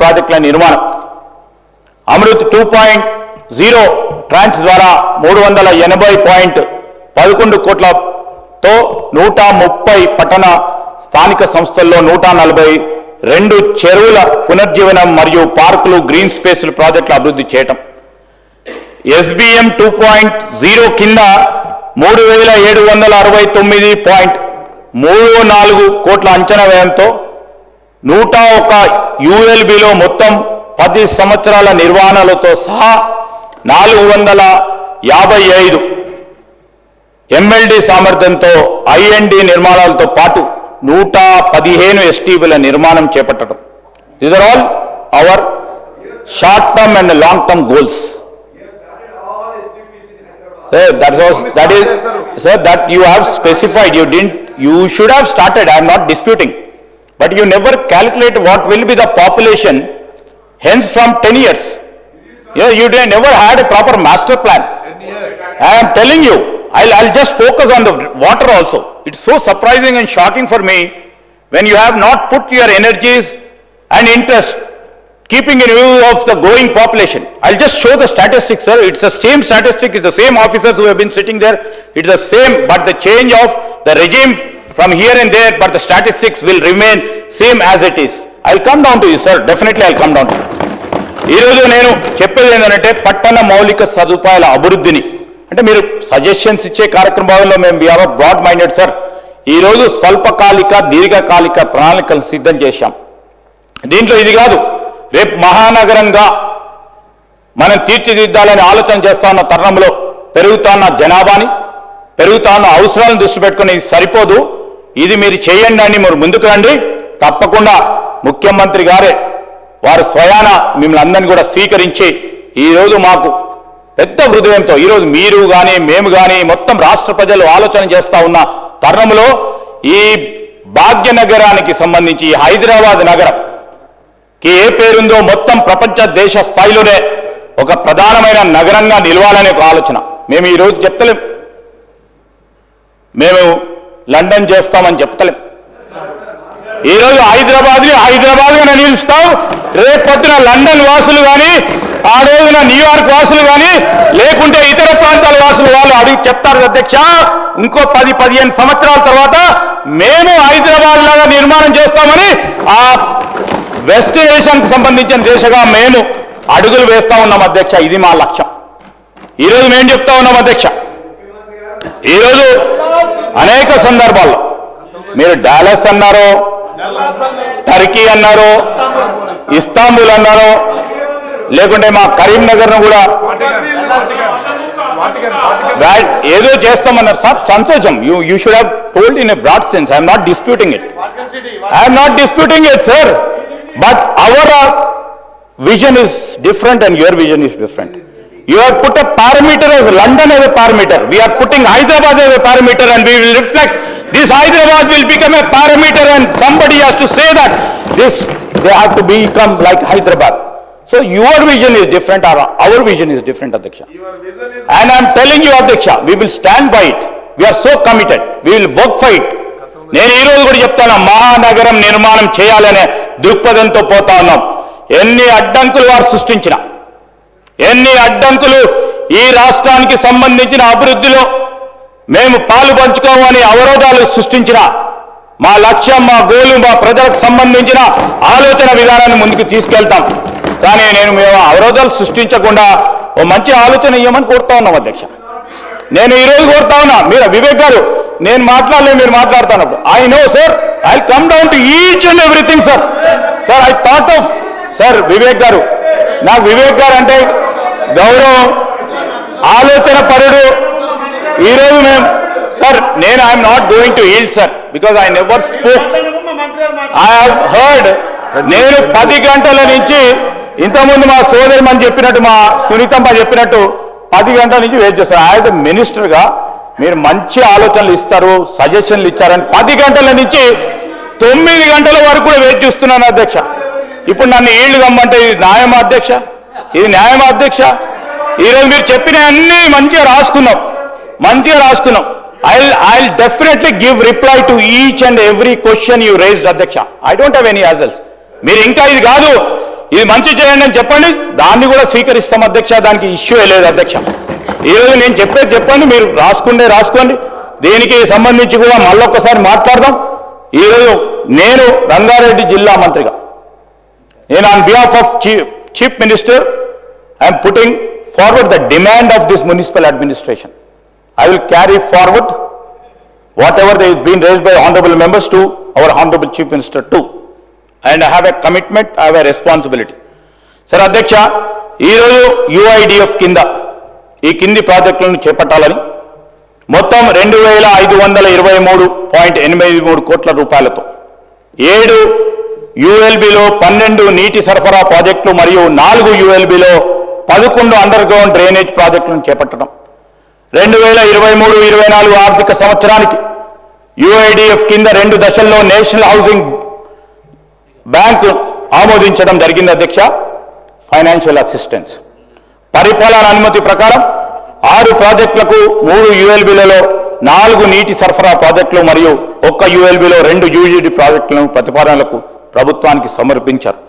ప్రాజెక్టుల నిర్మాణం, అమృత్ 2.0 ట్రాన్స్ ద్వారా 380.11 కోట్లతో 130 పట్టణ స్థానిక సంస్థల్లో 142 చెరువుల పునర్జీవనం మరియు పార్కులు, గ్రీన్ స్పేసులు ప్రాజెక్టులు అభివృద్ధి చేయటం, SBM 2.0 కింద 3769.34 కోట్ల అంచనా వ్యయంతో 101 ULBలో మొత్తం 10 సంవత్సరాల నిర్వహణలతో సహా 455 MLD సామర్థ్యంతో IND నిర్మాణాలతో పాటు 115 STBల నిర్మాణం చేపట్టడం. These are all our short term and long term goals. Sir, that you have specified. You should have started. I am not disputing, but you never calculate what will be the population hence from 10 years. You never had a proper master plan. I am telling you, I'll just focus on the water also. It's so surprising and shocking for me when you have not put your energies and interest keeping in view of the growing population. I'll just show the statistics, sir. It's the same statistic, it's the same officers who have been sitting there. It's the same, but the change of the regime from here and there, but the statistics will remain same as it is. I'll come down to you, sir. Definitely I'll come down to you. ఈ రోజు నేను చెప్పేది ఏంటంటే పట్టణ మౌలిక సదుపాయాల అభివృద్ధిని అంటే మీరు సజెషన్స్ ఇచ్చే కార్యక్రమాల్లో మేము we are broad minded sir. ఈ రోజు స్వల్పకాలిక దీర్ఘకాలిక ప్రణాళికలు సిద్ధం చేశాం. దీంట్లో ఇది కాదు, రేపు మహానగరంగా మనం తీర్చిదిద్దాలని ఆలోచన చేస్తా ఉన్న తరుణంలో పెరుగుతున్న జనాభాని, పెరుగుతున్న అవసరాలను దృష్టి పెట్టుకుని ఇది సరిపోదు, ఇది మీరు చేయండి అని మీరు ముందుకు రండి. తప్పకుండా ముఖ్యమంత్రి గారే వారు స్వయాన మిమ్మల్ని అందరినీ కూడా స్వీకరించి ఈరోజు మాకు పెద్ద హృదయంతో ఈరోజు మీరు కానీ మేము కానీ మొత్తం రాష్ట్ర ప్రజలు ఆలోచన చేస్తూ ఉన్న తరుణంలో ఈ భాగ్యనగరానికి సంబంధించి ఈ హైదరాబాద్ నగరం ఏ పేరుందో మొత్తం ప్రపంచ దేశ స్థాయిలోనే ఒక ప్రధానమైన నగరంగా నిలవాలనే ఒక ఆలోచన. మేము ఈరోజు చెప్తలేం, మేము లండన్ చేస్తామని చెప్తలేం. ఈరోజు హైదరాబాద్గానే నిలుస్తాం. రేపొద్దున లండన్ వాసులు కానీ, ఆ రోజున న్యూయార్క్ వాసులు కానీ, లేకుంటే ఇతర ప్రాంతాల వాసులు వాళ్ళు అడిగి చెప్తారు, అధ్యక్ష ఇంకో 10-15 సంవత్సరాల తర్వాత మేము హైదరాబాద్ లాగా నిర్మాణం చేస్తామని ఆ వెస్ట్ ఏషియాకి సంబంధించిన దేశంగా మేము అడుగులు వేస్తా ఉన్నాం అధ్యక్ష. ఇది మా లక్ష్యం. ఈరోజు మేము చెప్తా ఉన్నాం అధ్యక్ష, ఈరోజు అనేక సందర్భాల్లో మీరు డాలస్ అన్నారు, టర్కీ అన్నారు, ఇస్తాంబుల్ అన్నారు, లేకుంటే మా కరీంనగర్ను కూడా ఏదో చేస్తామన్నారు సార్. సంతోషం. You should have told in a broad sense. I'm not disputing it sir. But our vision is different and your vision is different. You have put a parameter as London as a parameter. We are putting Hyderabad as a parameter, and we will reflect this Hyderabad will become a parameter, and somebody has to say that they have to become like Hyderabad. So your vision is different or our vision is different, Adhyaksha. And I am telling you, Adhyaksha, we will stand by it. We are so committed. We will work for it. నేను ఈ రోజు కూడా చెప్తాను, మహానగరం నిర్మాణం చేయాలనే దృక్పథంతో పోతా ఉన్నాం. ఎన్ని అడ్డంకులు వారు సృష్టించినా, ఎన్ని అడ్డంకులు ఈ రాష్ట్రానికి సంబంధించిన అభివృద్ధిలో మేము పాలు పంచుకోమని అవరోధాలు సృష్టించిన మా లక్ష్యం, మా గోలు, మా ప్రజలకు సంబంధించిన ఆలోచన విధానాన్ని ముందుకు తీసుకెళ్తాం. కానీ మేము అవరోధాలు సృష్టించకుండా ఓ మంచి ఆలోచన ఇవ్వమని కోరుతా ఉన్నాం అధ్యక్ష. నేను ఈరోజు కోరుతా ఉన్నా, మీరు వివేక్ గారు నేను మాట్లాడలేదు, మీరు మాట్లాడుతున్నప్పుడు I know sir, I come down to each and everything sir. Sir I thought of sir Vivek గారు, నాకు వివేక్ గారు అంటే గౌరవం, ఆలోచన పరుడు. ఈరోజు మేము సార్ నేను I'm not going to yield sir, because I never spoke. I have heard. నేను 10 గంటల నుంచి ఇంతకుముందు మా సోదరిమని చెప్పినట్టు, మా సునీతమ్మ చెప్పినట్టు 10 గంటల నుంచి వెయిట్ చేస్తాను. యాజ్ ఎ మినిస్టర్గా మీరు మంచి ఆలోచనలు ఇస్తారు, సజెషన్లు ఇచ్చారని 10 గంటల నుంచి 9 గంటల వరకు కూడా వెయిట్ చేస్తున్నాను అధ్యక్ష. ఇప్పుడు నన్ను ఈళ్ళు కమ్మంటే ఇది న్యాయమా అధ్యక్ష? ఇది న్యాయమా అధ్యక్ష? ఈరోజు మీరు చెప్పిన అన్ని మంచిగా రాసుకున్నాం. I'll definitely give reply to each and every question you raised, అధ్యక్ష. I don't have any others. మీరు ఇంకా ఇది కాదు, ఇది మంచి చేయండి అని చెప్పండి, దాన్ని కూడా స్వీకరిస్తాం అధ్యక్ష, దానికి ఇష్యూ లేదు అధ్యక్ష. ఈరోజు నేను చెప్పేది చెప్పండి, మీరు రాసుకోండి. దీనికి సంబంధించి కూడా మళ్ళొక్కసారి మాట్లాడదాం. ఈరోజు నేను రంగారెడ్డి జిల్లా మంత్రిగా, నేను on behalf of chief minister I'm putting forward the demand of this municipal administration. I will carry forward whatever is being raised by honorable members to our honorable chief minister too, and I have a commitment, I have a responsibility. Sir Adhyaksha, ఈరోజు UIDF కింద ఈ కింది ప్రాజెక్టులను చేపట్టాలని మొత్తం 2523.83 కోట్ల రూపాయలతో 7 ULBలో 12 నీటి సరఫరా ప్రాజెక్టులు మరియు 4 ULBలో 11 అండర్ గ్రౌండ్ డ్రైనేజ్ ప్రాజెక్టులను చేపట్టడం. 2023-24 ఆర్థిక సంవత్సరానికి UIDF కింద 2 దశల్లో నేషనల్ హౌసింగ్ బ్యాంక్ ఆమోదించడం జరిగింది అధ్యక్ష. ఫైనాన్షియల్ అసిస్టెన్స్ పరిపాలన అనుమతి ప్రకారం 6 ప్రాజెక్టులకు 3 ULBలలో 4 నీటి సరఫరా ప్రాజెక్టులు మరియు 1 ULBలో 2 UGD ప్రాజెక్టులను ప్రతిపాదనలకు ప్రభుత్వానికి సమర్పించారు.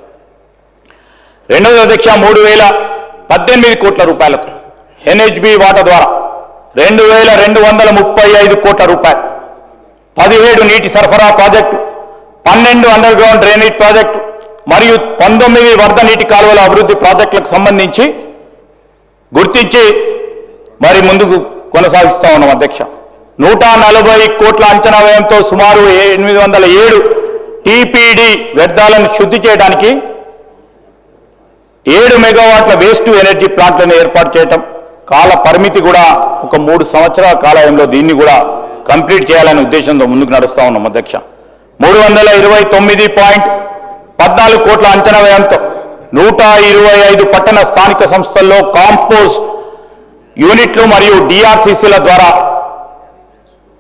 రెండవది అధ్యక్ష, 3018 కోట్ల రూపాయలకు NHB వాటా ద్వారా 2235 కోట్ల రూపాయలు 17 నీటి సరఫరా project, 12 under ground drainage project మరియు 19 వరద నీటి కాలువల అభివృద్ధి ప్రాజెక్టులకు సంబంధించి గుర్తించి మరి ముందుకు కొనసాగిస్తా ఉన్నాం అధ్యక్ష. 140 కోట్ల అంచనా వ్యయంతో సుమారు 807 TPD వ్యర్థాలను శుద్ధి చేయడానికి 7 మెగావాట్ల వేస్ట్ ఎనర్జీ ప్లాంట్లను ఏర్పాటు చేయటం, కాల పరిమితి కూడా ఒక 3 సంవత్సరాల కాలంలో దీన్ని కూడా కంప్లీట్ చేయాలనే ఉద్దేశంతో ముందుకు నడుస్తా ఉన్నాం అధ్యక్ష. 329.14 కోట్ల అంచనా వ్యయంతో 125 పట్టణ స్థానిక సంస్థల్లో కాంపోస్ట్ యూనిట్లు మరియు DRCCల ద్వారా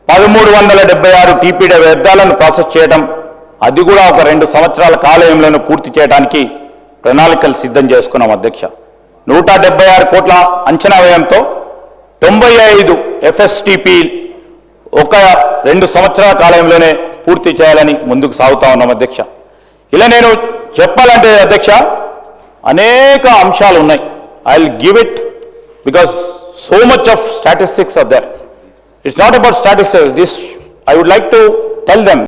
1376 TPD వ్యర్థాలను ప్రాసెస్ చేయడం, అది కూడా ఒక 2 సంవత్సరాల కాలంలోనే పూర్తి చేయడానికి ప్రణాళికలు సిద్ధం చేసుకున్నాం అధ్యక్ష. 176 కోట్ల అంచనా వ్యయంతో 95 FSTP 2 సంవత్సరాల కాలంలోనే పూర్తి చేయాలని ముందుకు సాగుతా ఉన్నాం అధ్యక్ష. ఇలా నేను చెప్పాలంటే అధ్యక్ష అనేక అంశాలు ఉన్నాయి. I will give it because so much of statistics are there. It's not about statistics. This I would like to tell them